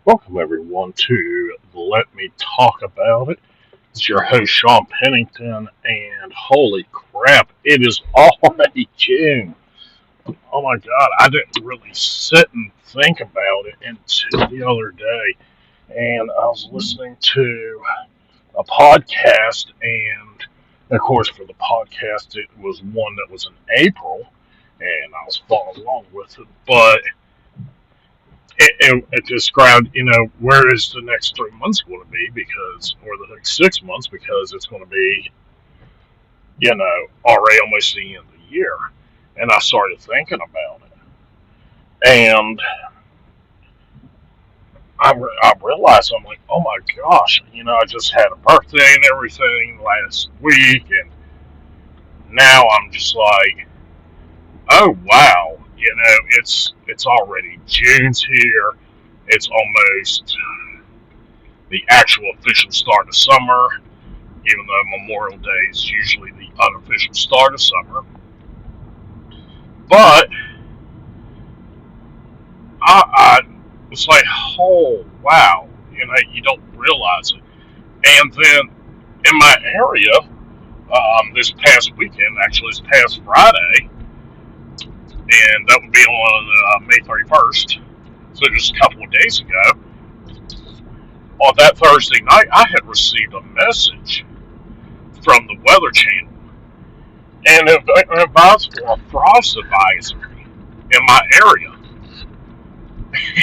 Welcome, everyone, to Let Me Talk About It. It's your host, Sean Pennington, and holy crap, it is already June. Oh my god, I didn't really sit and think about it until the other day. And I was listening to a podcast, and of course, for the podcast, it was one that was in April, and I was following along with it. But it described, where is the next 3 months going to be or the next 6 months, because it's going to be, already almost the end of the year. And I started thinking about it. And I realized, I'm like, oh my gosh, I just had a birthday and everything last week. And now I'm just like, oh wow, it's already June's here. It's almost the actual official start of summer, even though Memorial Day is usually the unofficial start of summer. But I was like, oh wow, you don't realize it. And then in my area, this past weekend, actually this past Friday, and that would be on May 31st, so just a couple of days ago, on that Thursday night, I had received a message from the Weather Channel, and it advised for a frost advisory in my area.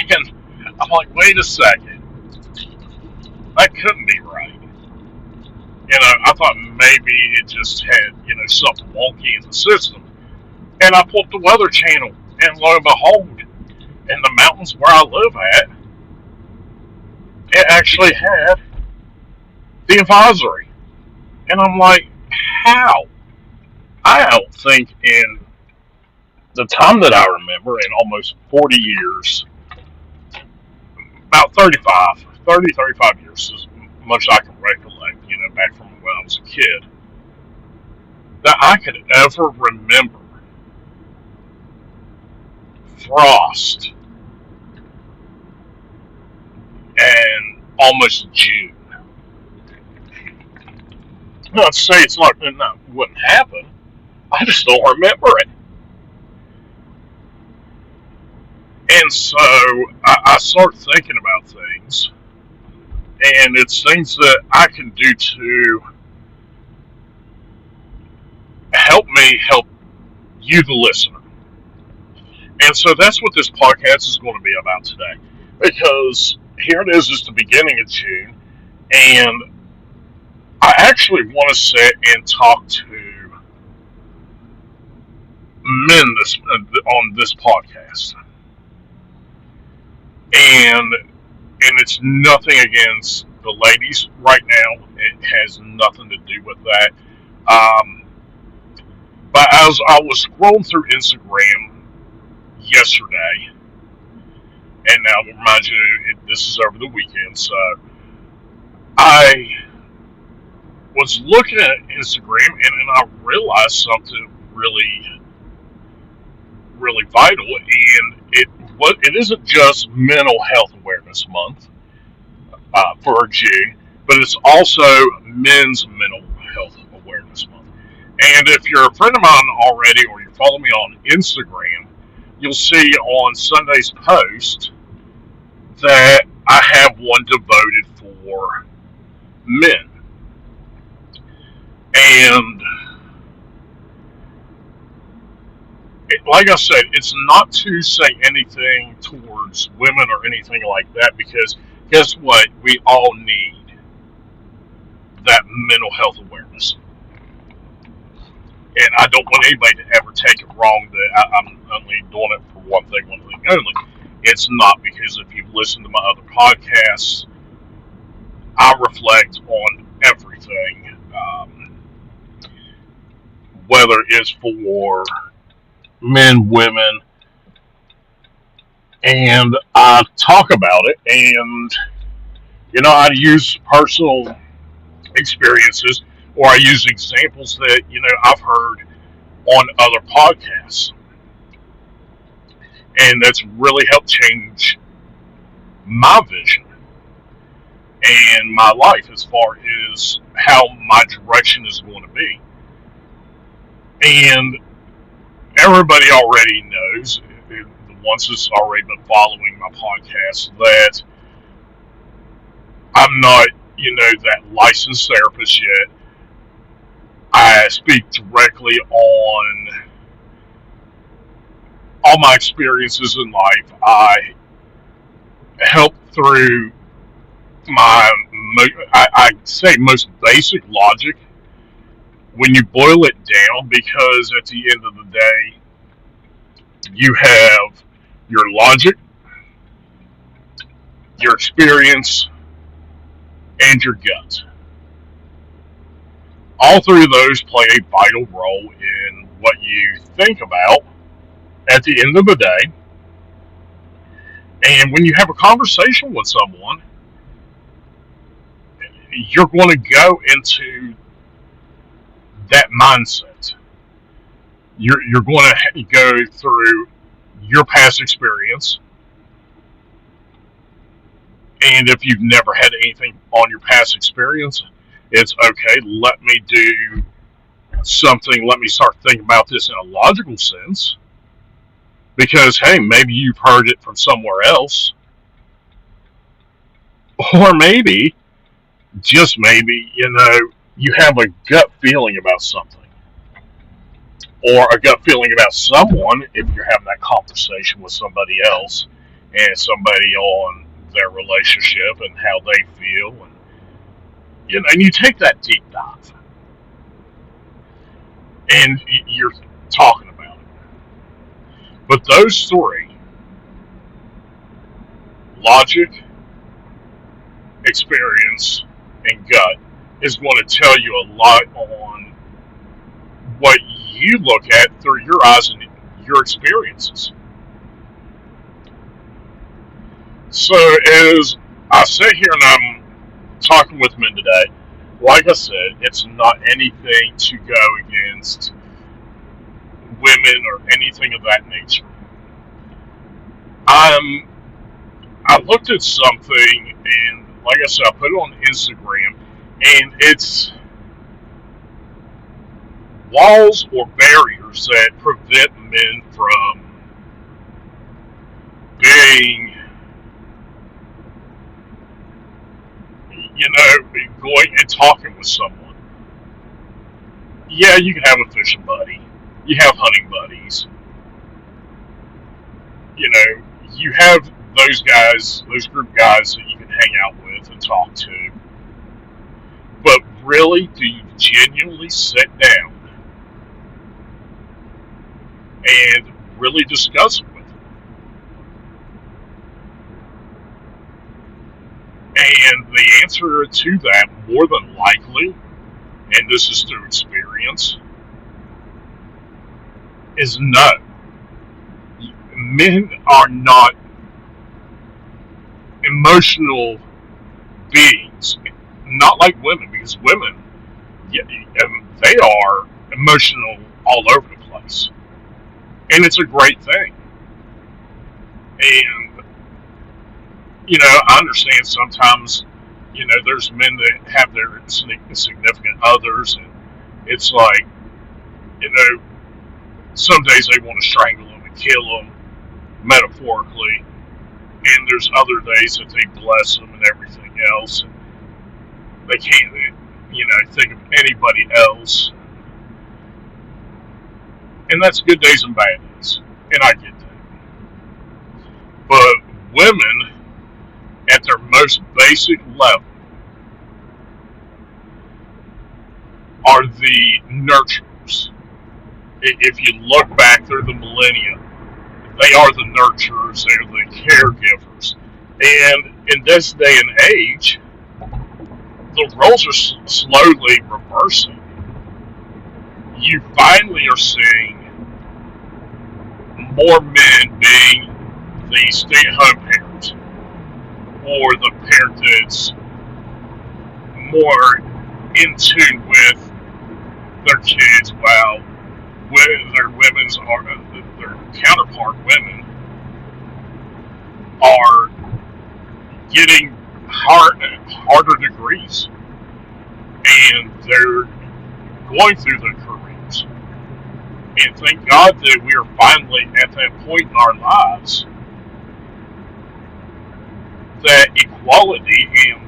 And I'm like, wait a second, that couldn't be right. I thought maybe it just had, something wonky in the system. And I pulled the Weather Channel, and lo and behold, in the mountains where I live at, it actually had the advisory. And I'm like, how? I don't think in the time that I remember, in almost 40 years, about 35 years, as much I can recollect, back from when I was a kid, that I could ever remember frost and almost June. Not to say it's not, it wouldn't happen. I just don't remember it. And so I start thinking about things, and it's things that I can do to help me help you, the listener. And so that's what this podcast is going to be about today. Because here it is, it's the beginning of June, and I actually want to sit and talk to men on this podcast. And it's nothing against the ladies right now. It has nothing to do with that. But as I was scrolling through Instagram yesterday, and now remind you, this is over the weekend, so I was looking at Instagram, and then I realized something really, really vital, and it isn't just Mental Health Awareness Month for June, but it's also Men's Mental Health Awareness Month. And if you're a friend of mine already, or you follow me on Instagram, you'll see on Sunday's post that I have one devoted for men. And like I said, it's not to say anything towards women or anything like that, because guess what? We all need that mental health awareness. And I don't want anybody to ever take it wrong that I'm only doing it for one thing only. It's not, because if you've listened to my other podcasts, I reflect on everything, whether it's for men, women, and I talk about it, and I use personal experiences, or I use examples that I've heard on other podcasts, and that's really helped change my vision and my life as far as how my direction is going to be. And everybody already knows, the ones that's already been following my podcast, that I'm not, that licensed therapist yet. I speak directly on all my experiences in life. I help through my, I say most basic logic when you boil it down, because at the end of the day, you have your logic, your experience, and your gut. All three of those play a vital role in what you think about at the end of the day. And when you have a conversation with someone, you're going to go into that mindset. You're going to go through your past experience. And if you've never had anything on your past experience, it's okay, let me do something, let me start thinking about this in a logical sense. Because, hey, maybe you've heard it from somewhere else. Or maybe, just maybe, you have a gut feeling about something. Or a gut feeling about someone if you're having that conversation with somebody else and somebody on their relationship and how they feel. And you take that deep dive. And you're talking about it. But those three, logic, experience, and gut, is going to tell you a lot on what you look at through your eyes and your experiences. So as I sit here and I'm talking with men today, like I said, it's not anything to go against women or anything of that nature. I looked at something, and like I said, I put it on Instagram, and it's walls or barriers that prevent men from being, going and talking with someone. Yeah, you can have a fishing buddy. You have hunting buddies. You have those guys, those group guys that you can hang out with and talk to. But really, do you genuinely sit down and really discuss it with them? And the answer to that, more than likely, and this is through experience, is no. Men are not emotional beings, not like women, because women, they are emotional all over the place, and it's a great thing. And I understand sometimes, there's men that have their significant others, and it's like, some days they want to strangle them and kill them, metaphorically, and there's other days that they bless them and everything else, and they can't, think of anybody else. And that's good days and bad days, and I get that. But women, at their most basic level, are the nurturers. If you look back through the millennia, they are the nurturers, they're the caregivers. And in this day and age, the roles are slowly reversing. You finally are seeing more men being the stay-at-home parent, or the parent that's more in tune with their kids, while their counterpart women are getting harder degrees, and they're going through their careers. And thank God that we are finally at that point in our lives that equality, and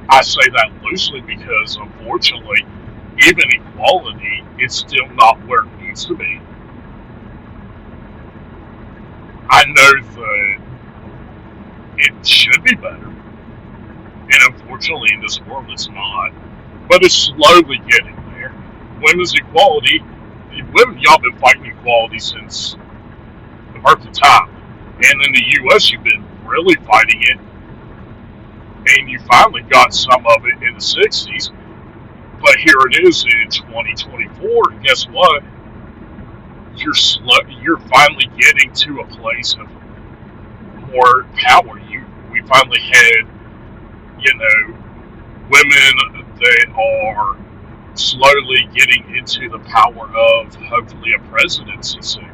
I say that loosely because unfortunately, even equality is still not where it needs to be. I know that it should be better, and unfortunately, in this world, it's not. But it's slowly getting there. Women's equality, women, y'all been fighting equality since the birth of time. And in the U.S., you've been really fighting it, and you finally got some of it in the 60s. But here it is in 2024, and guess what? You're finally getting to a place of more power. We finally had, women that are slowly getting into the power of hopefully a presidency soon.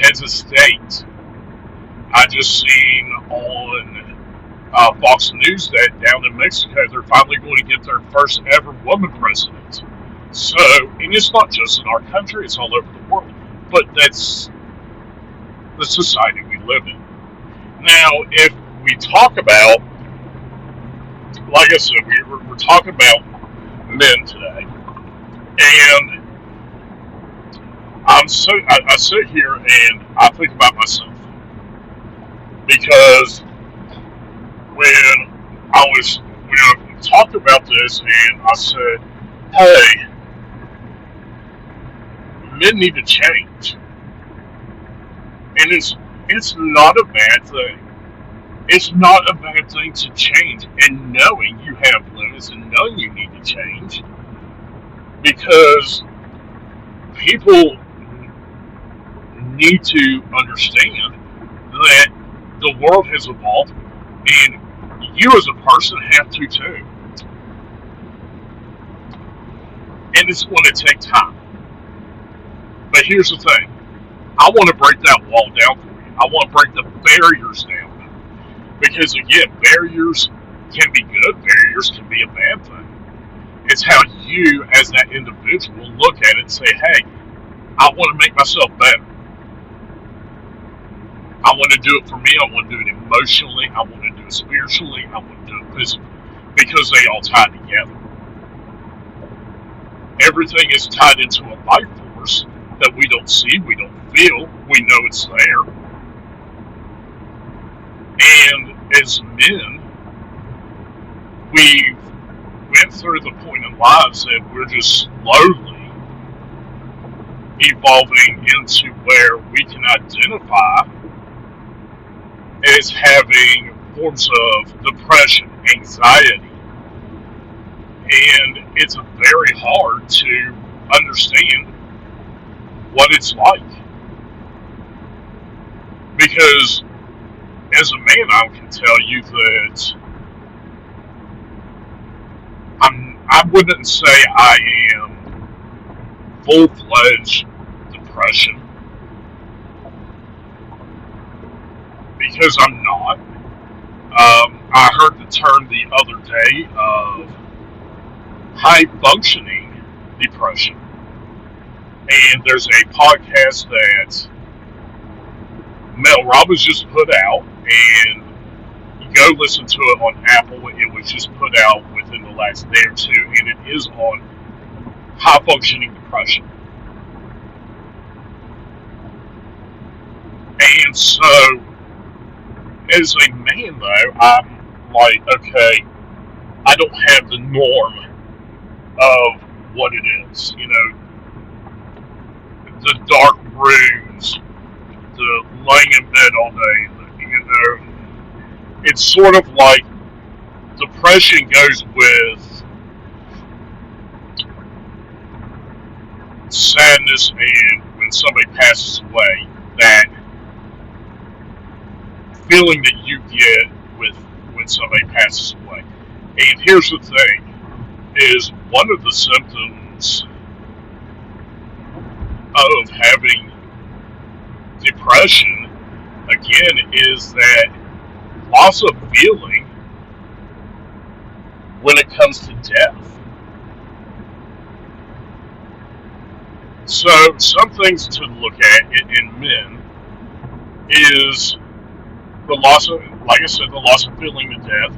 Heads of state. I just seen on Fox News that down in Mexico they're finally going to get their first ever woman president. So, and it's not just in our country; it's all over the world. But that's the society we live in. Now, if we talk about, like I said, we're talking about men today, and I sit here and I think about myself because when when I talked about this and I said, hey, men need to change, and it's not a bad thing. It's not a bad thing to change, and knowing you have limits and knowing you need to change, because people need to understand that the world has evolved, and you as a person have to too. And it's going to take time. But here's the thing. I want to break that wall down for you. I want to break the barriers down. Because again, barriers can be good, barriers can be a bad thing. It's how you, as that individual, look at it and say, hey, I want to make myself better. I want to do it for me. I want to do it emotionally. I want to do it spiritually. I want to do it physically. Because they all tie together. Everything is tied into a life force that we don't see, we don't feel, we know it's there. And as men, we went through the point in lives that we're just slowly evolving into where we can identify as having forms of depression, anxiety, and it's very hard to understand what it's like. Because as a man, I can tell you that I wouldn't say I am full-fledged depression, because I'm not. I heard the term the other day of high-functioning depression. And there's a podcast that Mel Robbins just put out, and you go listen to it on Apple. It was just put out within the last day or two, and it is on high-functioning depression. And so, as a man, though, I'm like, okay, I don't have the norm of what it is. The dark rooms, the laying in bed all day. It's sort of like depression goes with sadness, and when somebody passes away, that feeling that you get with when somebody passes away. And here's the thing, is one of the symptoms of having depression again, is that loss of feeling when it comes to death. So, some things to look at in men is the loss of, like I said, the loss of feeling to death.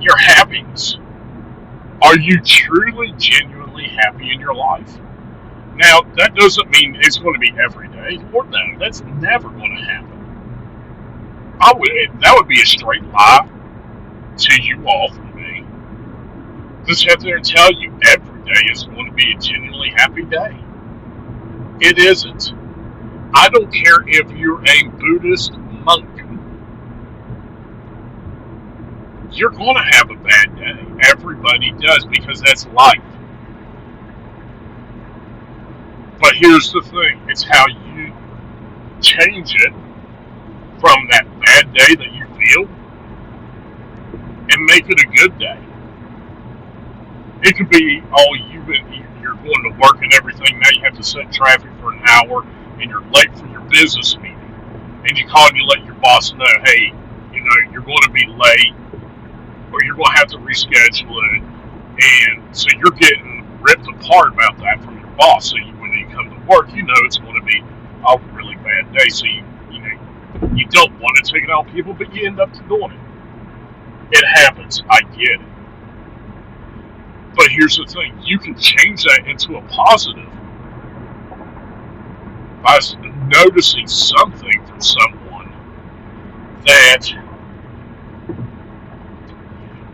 Your happiness. Are you truly, genuinely happy in your life? Now, that doesn't mean it's going to be every day. Or no, that's never going to happen. That would be a straight lie to you all from me. To sit there and tell you every day is going to be a genuinely happy day. It isn't. I don't care if you're a Buddhist monk. You're going to have a bad day. Everybody does, because that's life. But here's the thing. It's how you change it from that bad day that you feel and make it a good day. It could be, you're going to work and everything. Now you have to sit in traffic for an hour and you're late for your business meeting. And you call and you let your boss know, hey, you're going to be late, or you're going to have to reschedule it. And so you're getting ripped apart about that from your boss. So when you come to work, it's going to be a really bad day. So you don't want to take it on people, but you end up doing it. It happens. I get it. But here's the thing. You can change that into a positive by noticing something from someone that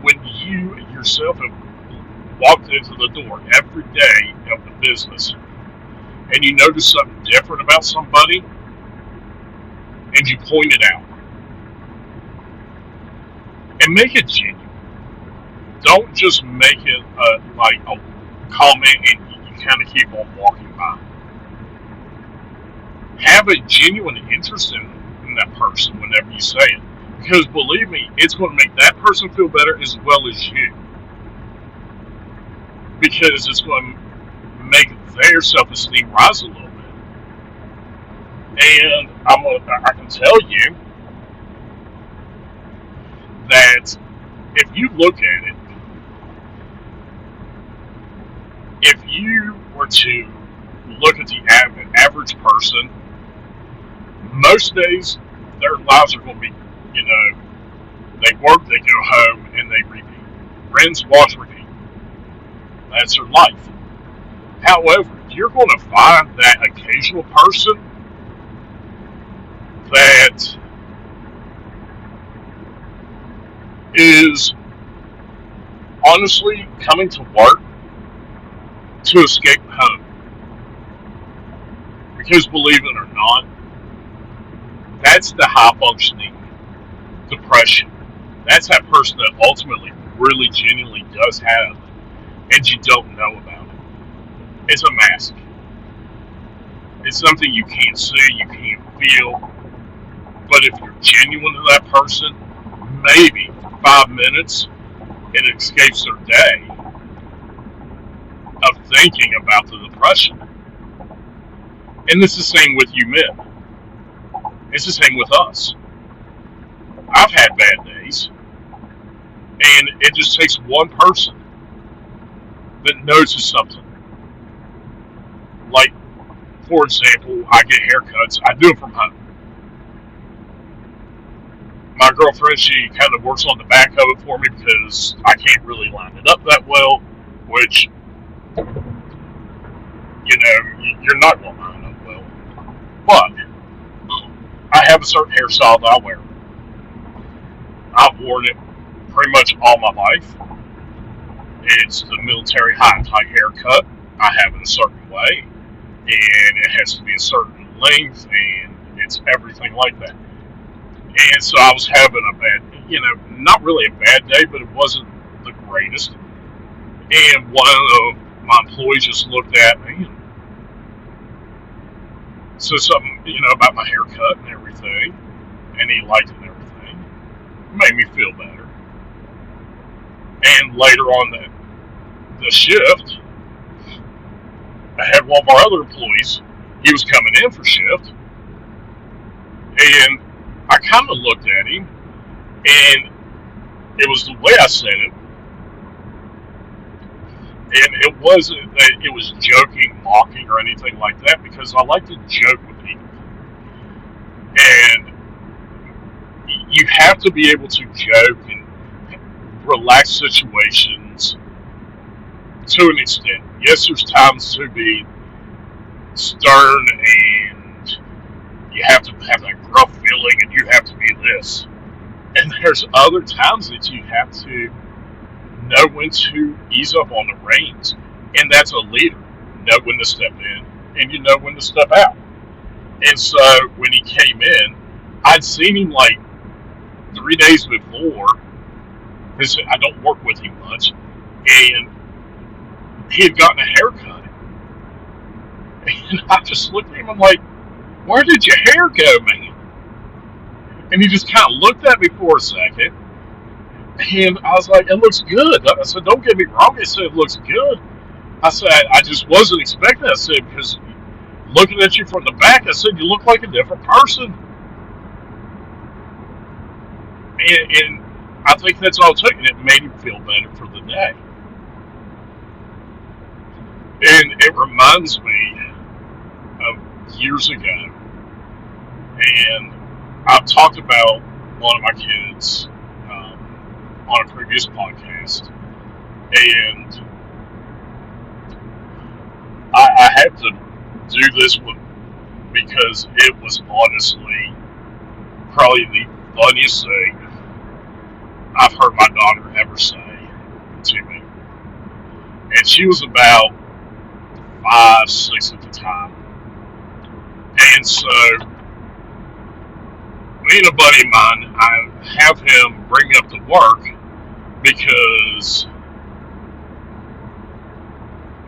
when you yourself have walked into the door every day of the business and you notice something different about somebody and you point it out and make it genuine. Don't just make it like a comment and you kind of keep on walking by. Have a genuine interest in that person whenever you say it. Because believe me, it's going to make that person feel better as well as you. Because it's going to make their self-esteem rise a little bit. And I can tell you that if you look at it, if you were to look at the average person, most days their lives are going to be, they work, they go home, and they repeat. Rinse, wash, repeat. That's their life. However, you're going to find that occasional person that is honestly coming to work to escape home. Because believe it or not, that's the high functioning depression. That's that person that ultimately really genuinely does have, and you don't know about it. It's a mask. It's something you can't see, you can't feel. But if you're genuine to that person, maybe for 5 minutes, it escapes their day of thinking about the depression. And it's the same with you men. It's the same with us. I've had bad days, and it just takes one person that notices something. Like, for example, I get haircuts. I do them from home. My girlfriend, she kind of works on the back of it for me because I can't really line it up that well, which, you're not going to line up well. But I have a certain hairstyle that I wear. I've worn it pretty much all my life. It's the military high and tight haircut. I have it a certain way, and it has to be a certain length, and it's everything like that. And so I was having a bad, not really a bad day, but it wasn't the greatest. And one of my employees just looked at me and said something, about my haircut and everything, and he liked it and everything. It made me feel better. And later on the shift, I had one of our other employees. He was coming in for shift, And I kind of looked at him, and it was the way I said it, and it wasn't that it was joking, mocking, or anything like that, because I like to joke with people. And you have to be able to joke and relax situations to an extent. Yes, there's times to be stern and you have to have that gruff feeling and you have to be this. And there's other times that you have to know when to ease up on the reins. And that's a leader. Know when to step in and you know when to step out. And so when he came in, I'd seen him like 3 days before, because I don't work with him much, and he had gotten a haircut. And I just looked at him, I'm like, where did your hair go, man? And he just kind of looked at me for a second, and I was like, it looks good. I said, don't get me wrong, I said, it looks good. I said, I just wasn't expecting it. I said, because looking at you from the back, I said, you look like a different person. And I think that's all it took, and it made him feel better for the day. And it reminds me of years ago, and I've talked about one of my kids on a previous podcast, and I had to do this one because it was honestly probably the funniest thing I've heard my daughter ever say to me. And she was about 5, 6 at the time. And so, me and a buddy of mine, I have him bring me up to work because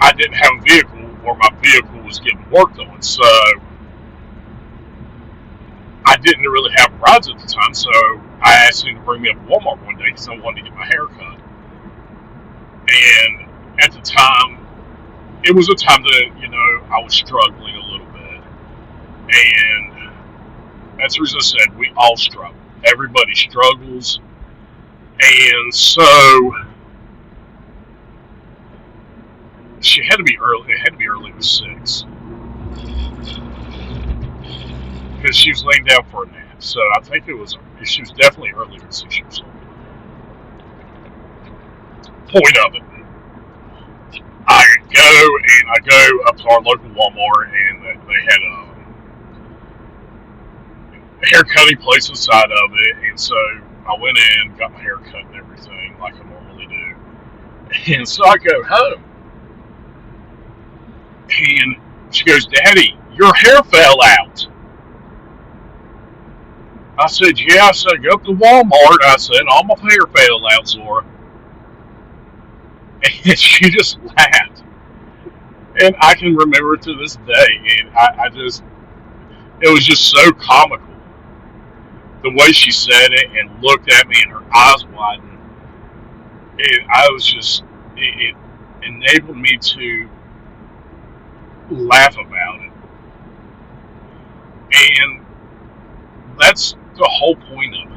I didn't have a vehicle or my vehicle was getting worked on. So, I didn't really have rides at the time, so I asked him to bring me up to Walmart one day because I wanted to get my hair cut. And at the time, it was a time that, I was struggling a little bit. And that's the reason I said we all struggle. Everybody struggles. And so, she had to be early. It had to be early at 6. Because she was laying down for a nap. So I think she was definitely earlier than 6 years old. Point of it, I go up to our local Walmart, and they had a hair cutting place inside of it, and so I went in, got my hair cut and everything like I normally do. And so I go home, and she goes, "Daddy, your hair fell out." I said, "Yeah." I said, "Go up to Walmart." I said, "All my hair fell out, Zora." And she just laughed. And I can remember it to this day. And it was just so comical. The way she said it and looked at me and her eyes widened. It enabled me to laugh about it. And that's the whole point of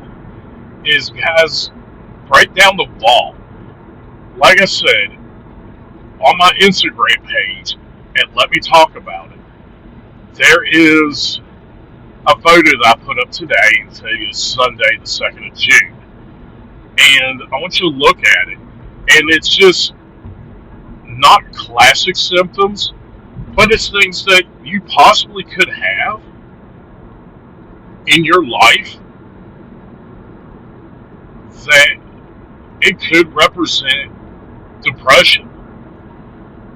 it. Is, guys, break down the wall. Like I said, on my Instagram page, and let me talk about it, there is a photo that I put up today. Today is Sunday, the 2nd of June. And I want you to look at it. And it's just not classic symptoms, but it's things that you possibly could have in your life that it could represent depression.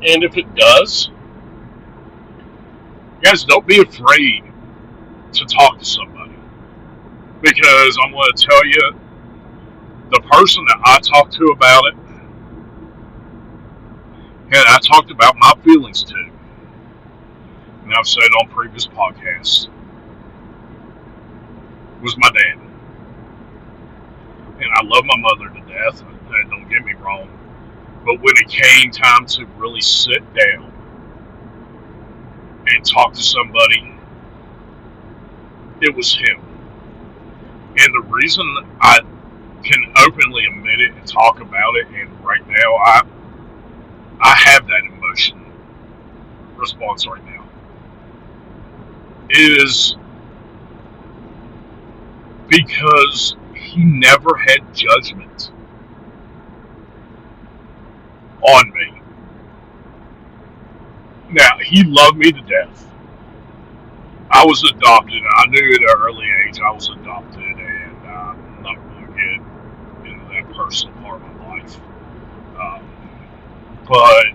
And if it does, guys, don't be afraid to talk to somebody, because I'm going to tell you, the person that I talked to about it, and I talked about my feelings to, and I've said on previous podcasts, was my dad. And I love my mother to death, don't get me wrong. But when it came time to really sit down and talk to somebody It was him. And the reason I can openly admit it and talk about it, and right now I have that emotion response right now, is because he never had judgment on me. Now, he loved me to death. I was adopted. I knew at an early age I was adopted, and I'm not going to get into that personal part of my life. Um, but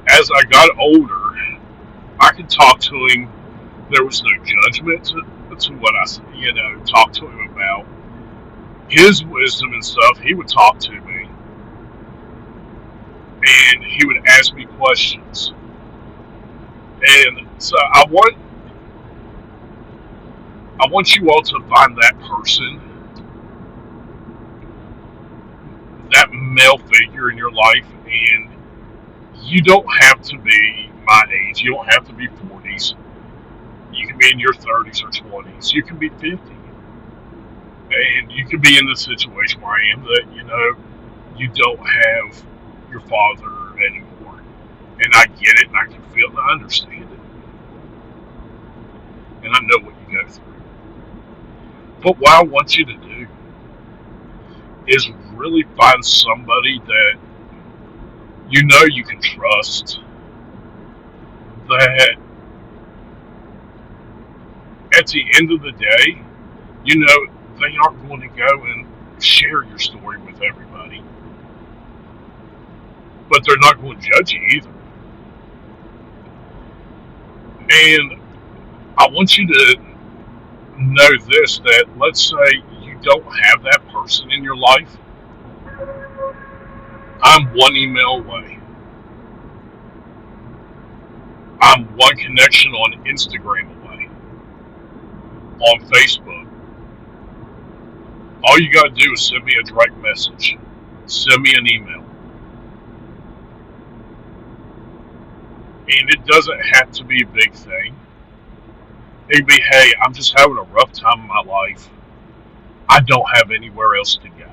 as I got older, I could talk to him. There was no judgment to what I, talked to him about. His wisdom and stuff, he would talk to me, and he would ask me questions. And so I want you all to find that person, that male figure in your life, and you don't have to be my age. You don't have to be 40s. You can be in your 30s or 20s. You can be 50. And you can be in the situation where I am that, you don't have your father anymore. And I get it, and I can feel it, and I understand it. And I know what you go through. But what I want you to do is really find somebody that you can trust, that at the end of the day, they aren't going to go and share your story with everybody. But they're not going to judge you either. And I want you to know this, that let's say you don't have that person in your life. I'm one email away. I'm one connection on Instagram away. On Facebook. All you gotta do is send me a direct message. Send me an email. And it doesn't have to be a big thing. It can be, hey, I'm just having a rough time in my life. I don't have anywhere else to go.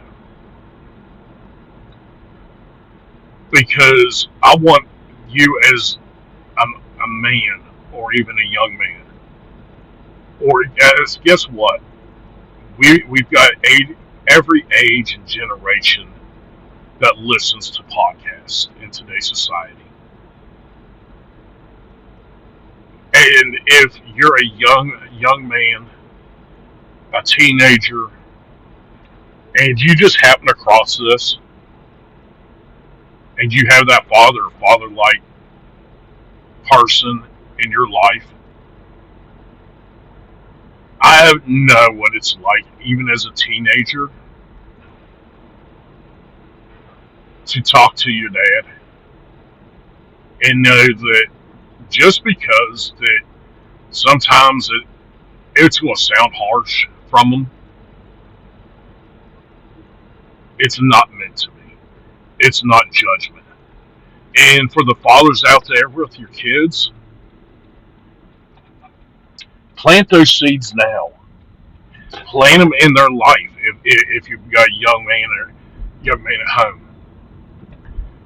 Because I want you as a man, or even a young man, or guess what? We've got every age and generation that listens to podcasts in today's society. And if you're a young man, a teenager, and you just happen across this, and you have that father-like person in your life, I know what it's like, even as a teenager, to talk to your dad and know that just because that sometimes it's going to sound harsh from them, it's not meant to be. It's not judgment. And for the fathers out there with your kids, plant those seeds now. Plant them in their life. If you've got a young man or young man at home,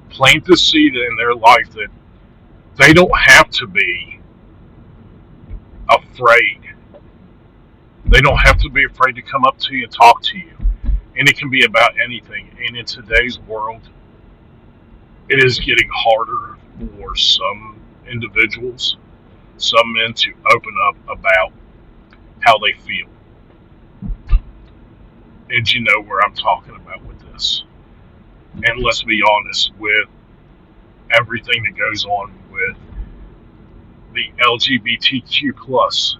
plant the seed in their life that they don't have to be afraid. They don't have to be afraid to come up to you and talk to you. And it can be about anything. And in today's world, it is getting harder for some individuals, some men, to open up about how they feel. And you know where I'm talking about with this. And let's be honest, with everything that goes on with the LGBTQ plus,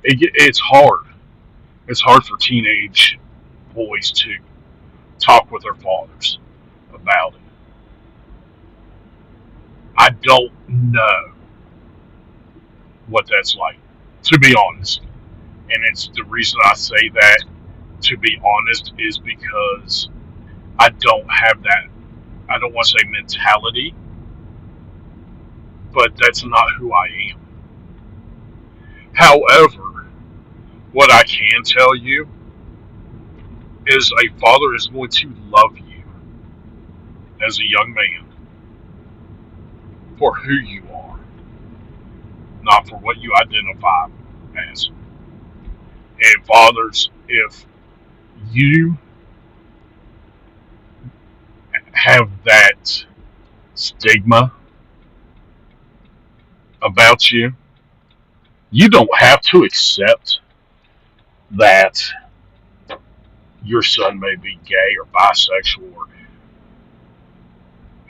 it's hard. It's hard for teenage boys to talk with their fathers about it. I don't know what that's like, to be honest. And it's the reason I say that, to be honest, is because I don't have that, I don't want to say mentality, but that's not who I am. However, what I can tell you is a father is going to love you as a young man for who you are, not for what you identify as. And fathers, if you have that stigma about you, you don't have to accept that your son may be gay or bisexual or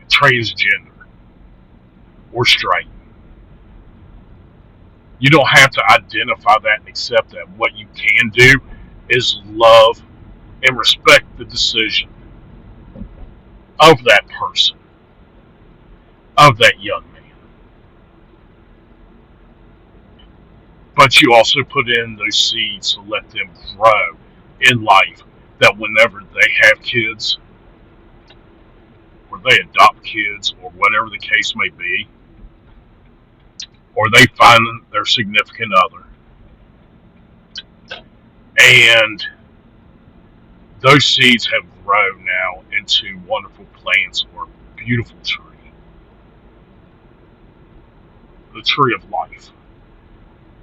transgender or straight. You don't have to identify that and accept that. What you can do is love and respect the decision of that person, of that young man. But you also put in those seeds to let them grow in life, that whenever they have kids, or they adopt kids, or whatever the case may be, or they find their significant other, and those seeds have grown now into wonderful plants or a beautiful tree, the tree of life.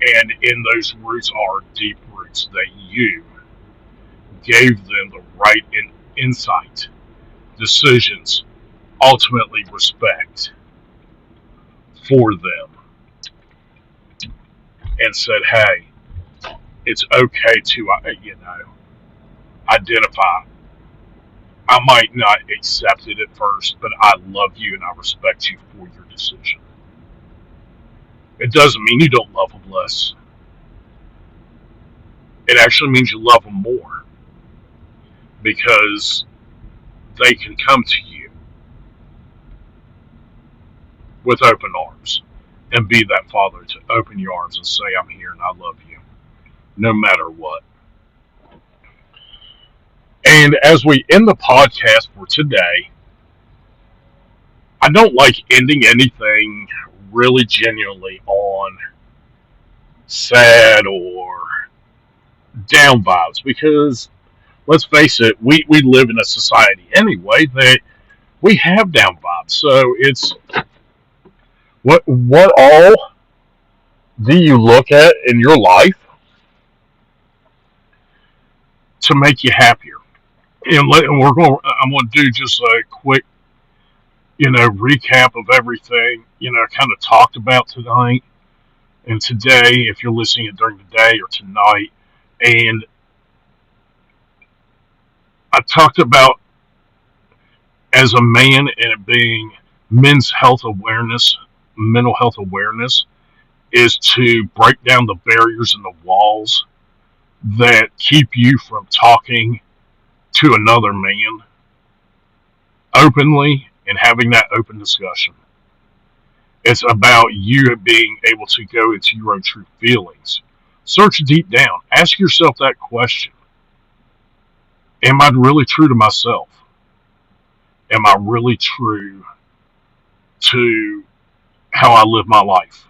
And in those roots are deep roots that you gave them the right and insight, decisions, ultimately respect for them, and said, hey, it's okay to, identify. I might not accept it at first, but I love you and I respect you for your decision. It doesn't mean you don't love them less. It actually means you love them more, because they can come to you with open arms and be that father to open your arms and say, I'm here and I love you, no matter what. And as we end the podcast for today, I don't like ending anything really genuinely on sad or down vibes, because let's face it, we live in a society anyway that we have down vibes. So it's what all do you look at in your life to make you happier? And I'm going to do just a quick, recap of everything, kind of talked about tonight and today, if you're listening it during the day or tonight. And I talked about, as a man, and it being men's health awareness, mental health awareness, is to break down the barriers and the walls that keep you from talking to another man openly and having that open discussion. It's about you being able to go into your own true feelings. Search deep down. Ask yourself that question. Am I really true to myself? Am I really true to how I live my life?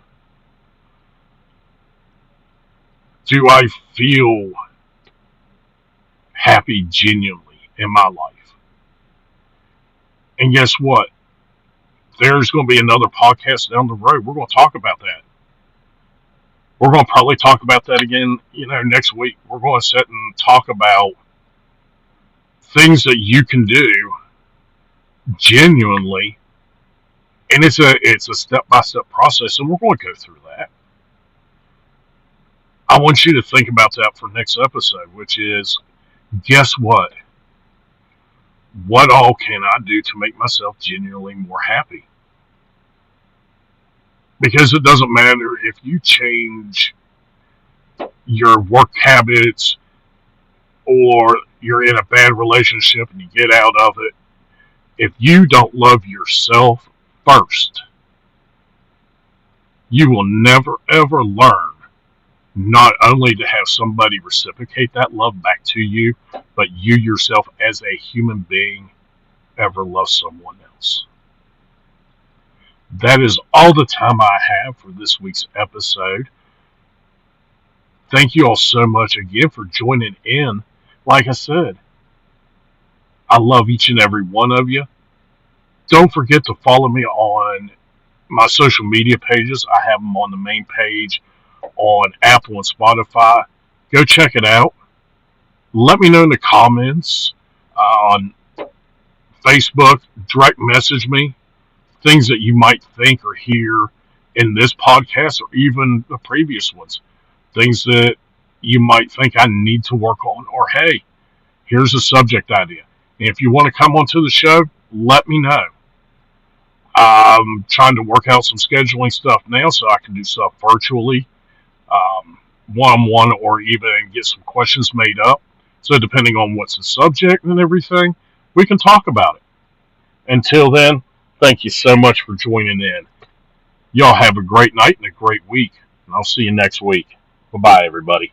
Do I feel happy genuinely in my life? And guess what? There's going to be another podcast down the road. We're going to talk about that. We're going to probably talk about that again, next week. We're going to sit and talk about things that you can do genuinely. And it's a step-by-step process, and we're going to go through that. I want you to think about that for next episode, which is, guess what? What all can I do to make myself genuinely more happy? Because it doesn't matter if you change your work habits or you're in a bad relationship and you get out of it. If you don't love yourself first, you will never ever learn not only to have somebody reciprocate that love back to you, but you yourself as a human being ever love someone else. That is all the time I have for this week's episode. Thank you all so much again for joining in. Like I said, I love each and every one of you. Don't forget to follow me on my social media pages. I have them on the main page on Apple and Spotify. Go check it out. Let me know in the comments on Facebook. Direct message me things that you might think or hear in this podcast or even the previous ones. Things that you might think I need to work on, or hey, here's a subject idea. And if you want to come onto the show, let me know. I'm trying to work out some scheduling stuff now so I can do stuff virtually, one on one, or even get some questions made up. So, depending on what's the subject and everything, we can talk about it. Until then, thank you so much for joining in. Y'all have a great night and a great week. And I'll see you next week. Bye bye, everybody.